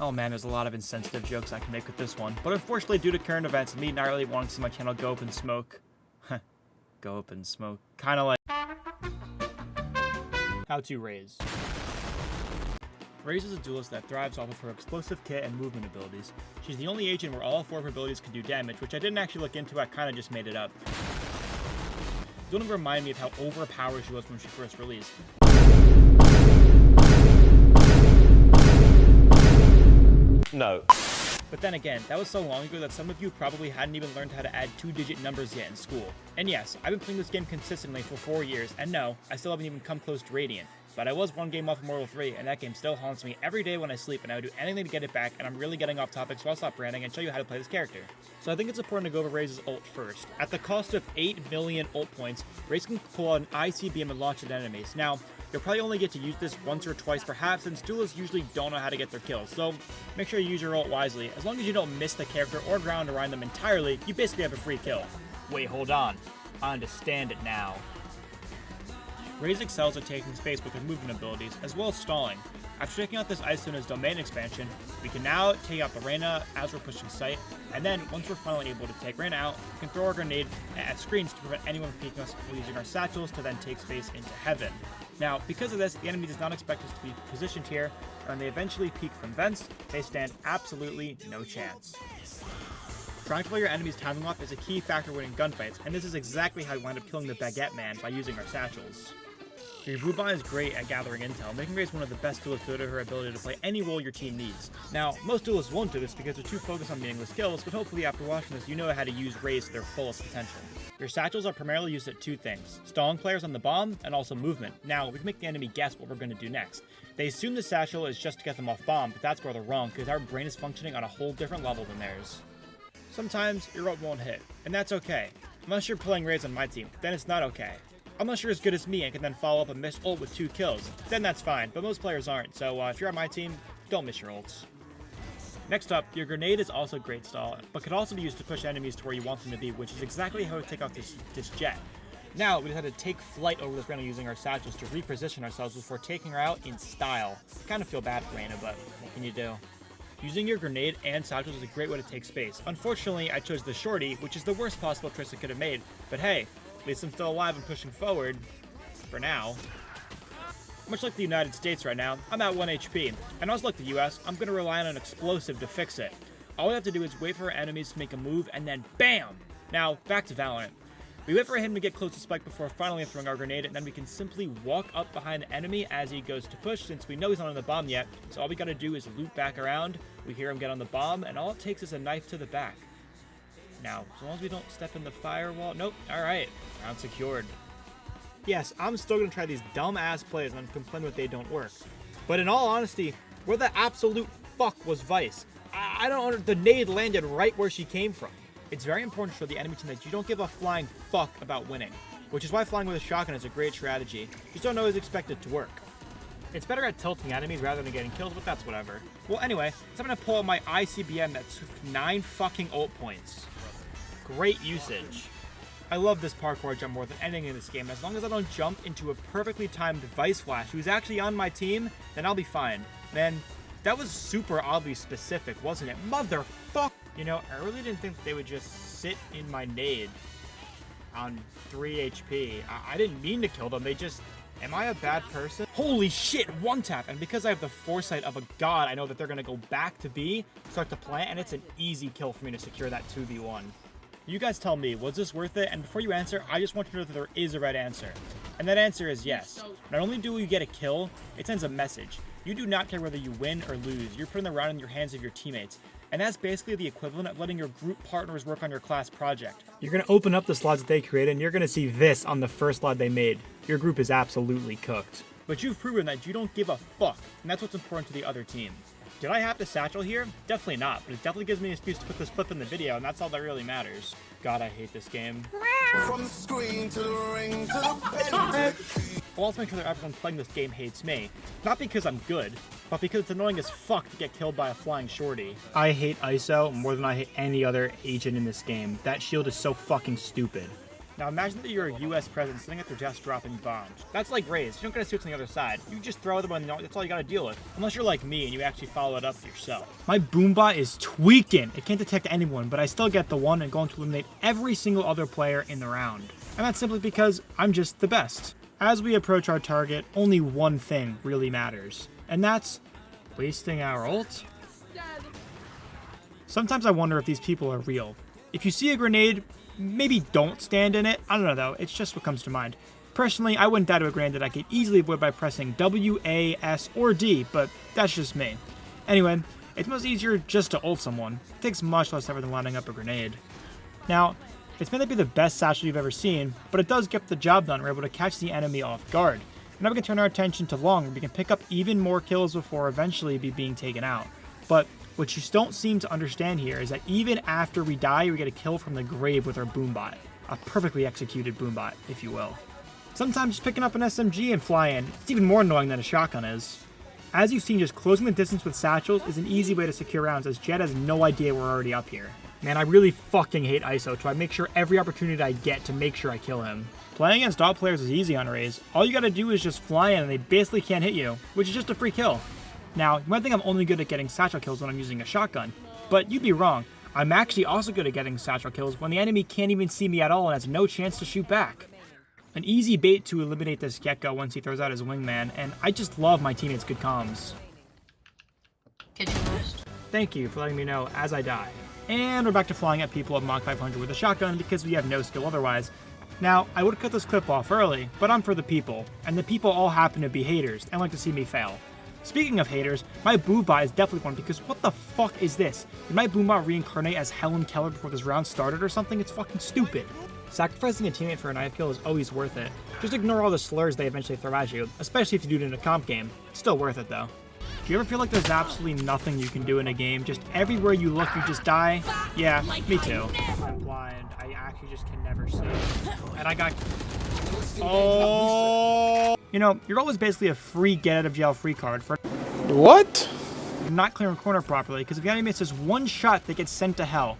Oh man, there's a lot of insensitive jokes I can make with this one, but unfortunately due to current events and me not really wanting to see my channel go up in smoke, go up in smoke, kinda like how to Raze. Raze is a duelist that thrives off of her explosive kit and movement abilities. She's the only agent where all 4 of her abilities can do damage, which I didn't actually look into, I kinda just made it up. Don't remind me of how overpowered she was when she first released. No. But then again, that was so long ago that some of you probably hadn't even learned how to add 2-digit numbers yet in school. And yes, I've been playing this game consistently for 4 years, and no, I still haven't even come close to Radiant. But I was 1 game off of Mortal 3, and that game still haunts me every day when I sleep, and I would do anything to get it back, and I'm really getting off topic, so I'll stop ranting and show you how to play this character. So I think it's important to go over Raze's ult first. At the cost of 8 million ult points, Raze can pull out an ICBM and launch at enemies. Now, you'll probably only get to use this once or twice perhaps, since duelists usually don't know how to get their kills, so make sure you use your ult wisely. As long as you don't miss the character or ground around them entirely, you basically have a free kill. Wait, hold on. I understand it now. Raze excels at taking space with her movement abilities, as well as stalling. After checking out this Ice Luna's domain expansion, we can now take out the Reyna as we're pushing sight, and then once we're finally able to take Reyna out, we can throw our grenade at screens to prevent anyone from peeking us while using our satchels to then take space into heaven. Now, because of this, the enemy does not expect us to be positioned here, and when they eventually peek from vents, they stand absolutely no chance. Trying to play your enemy's timing off is a key factor when in gunfights, and this is exactly how we wind up killing the Baguette Man by using our satchels. Your Bluebond is great at gathering intel, making Raze one of the best duelists due to her ability to play any role your team needs. Now, most duelists won't do this because they're too focused on meaningless kills, but hopefully after watching this you know how to use Raze to their fullest potential. Your satchels are primarily used at 2 things, stalling players on the bomb, and also movement. Now, we can make the enemy guess what we're going to do next. They assume the satchel is just to get them off bomb, but that's where they're wrong, because our brain is functioning on a whole different level than theirs. Sometimes your ult won't hit, and that's okay. Unless you're playing Raze on my team, then it's not okay. Unless you're as good as me and can then follow up a missed ult with 2 kills, then that's fine, but most players aren't, so if you're on my team, don't miss your ults. Next up, your grenade is also great stall, but could also be used to push enemies to where you want them to be, which is exactly how we take out this jet. Now, we just had to take flight over this Reyna using our satchels to reposition ourselves before taking her out in style. Kind of feel bad for Reyna, but what can you do? Using your grenade and satchels is a great way to take space. Unfortunately, I chose the shorty, which is the worst possible choice I could have made, but hey, at least I'm still alive and pushing forward. For now. Much like the United States right now, I'm at 1 HP, and also like the US, I'm going to rely on an explosive to fix it. All we have to do is wait for our enemies to make a move, and then BAM! Now, back to Valorant. We wait for him to get close to Spike before finally throwing our grenade, and then we can simply walk up behind the enemy as he goes to push, since we know he's not on the bomb yet, so all we gotta do is loop back around, we hear him get on the bomb, and all it takes is a knife to the back. Now, as long as we don't step in the firewall, nope, alright, round secured. Yes, I'm still gonna try these dumb-ass plays and complain that they don't work. But in all honesty, where the absolute fuck was Vice? I don't the nade landed right where she came from. It's very important to show the enemy team that you don't give a flying fuck about winning, which is why flying with a shotgun is a great strategy. You just don't always expect it to work. It's better at tilting enemies rather than getting killed, but that's whatever. Well, anyway, so I'm gonna pull out my ICBM that took 9 fucking ult points. Great usage. I love this parkour jump more than anything in this game. As long as I don't jump into a perfectly timed Vice Flash who's actually on my team, then I'll be fine. Man, that was super oddly specific, wasn't it? Motherfuck! You know, I really didn't think they would just sit in my nade on 3 HP. I didn't mean to kill them, they just... Am I a bad person? Holy shit, 1 tap! And because I have the foresight of a god, I know that they're gonna go back to B, start to plant, and it's an easy kill for me to secure that 2v1. You guys tell me, was this worth it? And before you answer, I just want you to know that there is a right answer. And that answer is yes. Not only do you get a kill, it sends a message. You do not care whether you win or lose. You're putting the round in your hands of your teammates. And that's basically the equivalent of letting your group partners work on your class project. You're going to open up the slots that they created, and you're going to see this on the first slot they made. Your group is absolutely cooked. But you've proven that you don't give a fuck, and that's what's important to the other team. Did I have to satchel here? Definitely not, but it definitely gives me an excuse to put this clip in the video, and that's all that really matters. God, I hate this game. From the screen to the ring to the I'll also make sure that everyone playing this game hates me. Not because I'm good, but because it's annoying as fuck to get killed by a flying shorty. I hate ISO more than I hate any other agent in this game. That shield is so fucking stupid. Now imagine that you're a US president sitting at their desk dropping bombs. That's like Raze. You don't get to suits on the other side. You just throw them and that's all you gotta deal with. Unless you're like me and you actually follow it up yourself. My boombot is tweaking. It can't detect anyone, but I still get the one and going to eliminate every single other player in the round. And that's simply because I'm just the best. As we approach our target, only one thing really matters. And that's wasting our ult. Sometimes I wonder if these people are real. If you see a grenade, maybe don't stand in it. I don't know though, it's just what comes to mind. Personally, I wouldn't die to a grenade that I could easily avoid by pressing W, A, S, or D, but that's just me. Anyway, it's much easier just to ult someone. It takes much less effort than lining up a grenade. Now, it's meant to be the best satchel you've ever seen, but it does get the job done. We're able to catch the enemy off guard. And now we can turn our attention to long, where we can pick up even more kills before eventually being taken out. But what you don't seem to understand here is that even after we die, we get a kill from the grave with our boombot. A perfectly executed boombot, if you will. Sometimes just picking up an SMG and flying, it's even more annoying than a shotgun is. As you've seen, just closing the distance with satchels is an easy way to secure rounds, as Jed has no idea we're already up here. Man, I really fucking hate ISO, so I make sure every opportunity I get to make sure I kill him. Playing against dog players is easy on Raze. All you gotta do is just fly in and they basically can't hit you, which is just a free kill. Now, you might think I'm only good at getting satchel kills when I'm using a shotgun, but you'd be wrong. I'm actually also good at getting satchel kills when the enemy can't even see me at all and has no chance to shoot back. An easy bait to eliminate this Gecko once he throws out his wingman, and I just love my teammates' good comms. Kitchen roast. Thank you for letting me know as I die. And we're back to flying at people at Mach 500 with a shotgun because we have no skill otherwise. Now, I would have cut this clip off early, but I'm for the people, and the people all happen to be haters and like to see me fail. Speaking of haters, my boombot is definitely one because what the fuck is this? Did my boombot reincarnate as Helen Keller before this round started or something? It's fucking stupid. Sacrificing a teammate for a knife kill is always worth it. Just ignore all the slurs they eventually throw at you, especially if you do it in a comp game. It's still worth it though. Do you ever feel like there's absolutely nothing you can do in a game? Just everywhere you look, you just die? Yeah, me too. I'm blind. I actually just can never see. And I got... Oh! You know, your goal is basically a free get-out-of-jail-free card for... What? Not clearing a corner properly, because if the enemy misses one shot, they get sent to hell.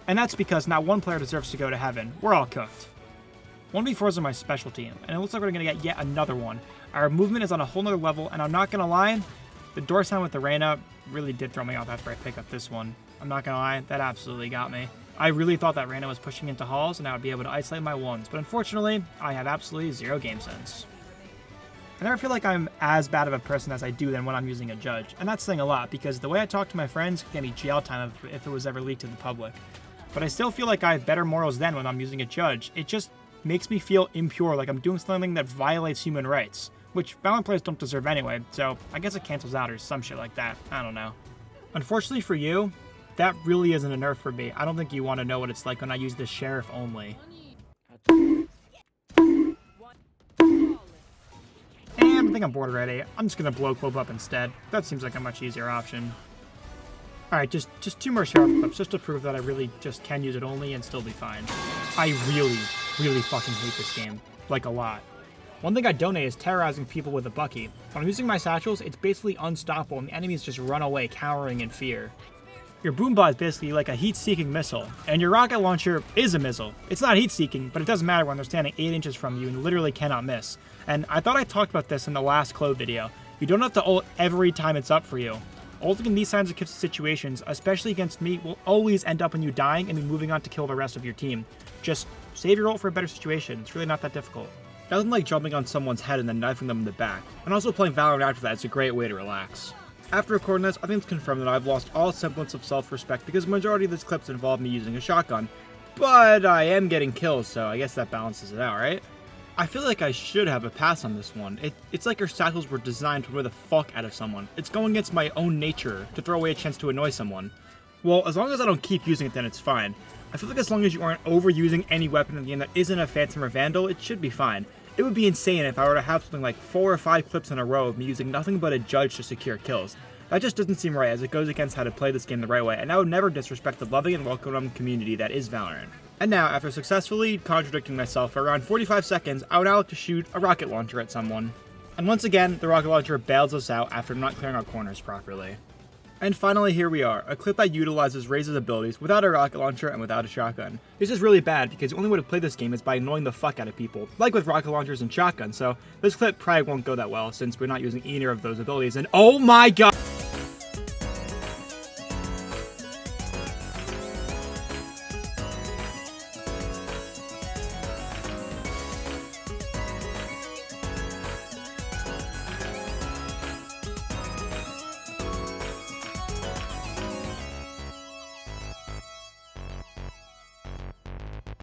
And that's because not one player deserves to go to heaven. We're all cooked. 1v4s are my specialty, and it looks like we're going to get yet another one. Our movement is on a whole nother level, and I'm not going to lie, the door sign with the Reyna really did throw me off after I picked up this one. I'm not going to lie, that absolutely got me. I really thought that Reyna was pushing into halls, and I would be able to isolate my ones, but unfortunately, I have absolutely zero game sense. I never feel like I'm as bad of a person as I do then when I'm using a judge, and that's saying a lot, because the way I talk to my friends can get me jail time if it was ever leaked to the public. But I still feel like I have better morals then when I'm using a judge. It just makes me feel impure, like I'm doing something that violates human rights, which Valorant players don't deserve anyway, so I guess it cancels out or some shit like that. I don't know. Unfortunately for you, that really isn't a nerf for me. I don't think you want to know what it's like when I use the sheriff only. And I think I'm bored already. I'm just gonna blow Clove up instead. That seems like a much easier option. Alright, just two more sheriff clips just to prove that I really just can use it only and still be fine. I really fucking hate this game. Like a lot. One thing I don't hate is terrorizing people with a Bucky. When I'm using my satchels, it's basically unstoppable and the enemies just run away cowering in fear. Your boombot is basically like a heat-seeking missile, and your rocket launcher is a missile. It's not heat-seeking, but it doesn't matter when they're standing 8 inches from you and literally cannot miss. And I thought I talked about this in the last Clove video. You don't have to ult every time it's up for you. Ulting in these kinds of situations, especially against me, will always end up in you dying and me moving on to kill the rest of your team. Just save your ult for a better situation. It's really not that difficult. Nothing like jumping on someone's head and then knifing them in the back. And also playing Valorant after that is a great way to relax. After recording this, I think it's confirmed that I've lost all semblance of self-respect because the majority of these clips involve me using a shotgun. But I am getting kills, so I guess that balances it out, right? I feel like I should have a pass on this one. It's like our satchels were designed to annoy the fuck out of someone. It's going against my own nature to throw away a chance to annoy someone. Well, as long as I don't keep using it, then it's fine. I feel like as long as you aren't overusing any weapon in the game that isn't a Phantom or Vandal, it should be fine. It would be insane if I were to have something like 4 or 5 clips in a row of me using nothing but a judge to secure kills. That just doesn't seem right, as it goes against how to play this game the right way, and I would never disrespect the loving and welcoming community that is Valorant. And now, after successfully contradicting myself for around 45 seconds, I would now like to shoot a rocket launcher at someone. And once again, the rocket launcher bails us out after not clearing our corners properly. And finally, here we are, a clip that utilizes Raze's abilities without a rocket launcher and without a shotgun. This is really bad because the only way to play this game is by annoying the fuck out of people, like with rocket launchers and shotguns, so this clip probably won't go that well since we're not using either of those abilities, and oh my god!